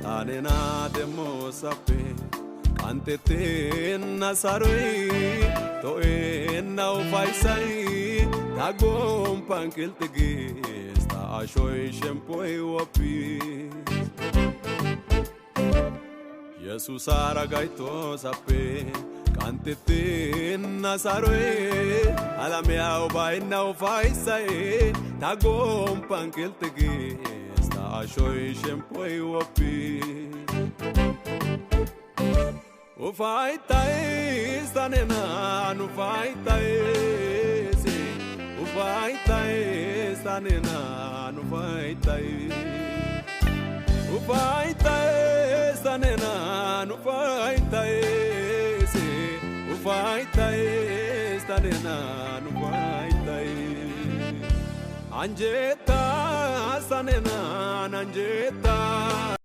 Sanena demo sape Cantete nasaroi Toena ufaisai Tagom pankil tegis Ta ashoi shempoi wapi Jesus aragaito sape Cantete nasaroi Alamea ubaina ufaisai Tagom pankil tegis Ta ashoi shempoi wapi Ufaitai sanena ufaitai Ufaitai sanena ufaitai Ufaitai sanena ufaitai Ufaitai sanena ufaitai Anjeta sanena anjeta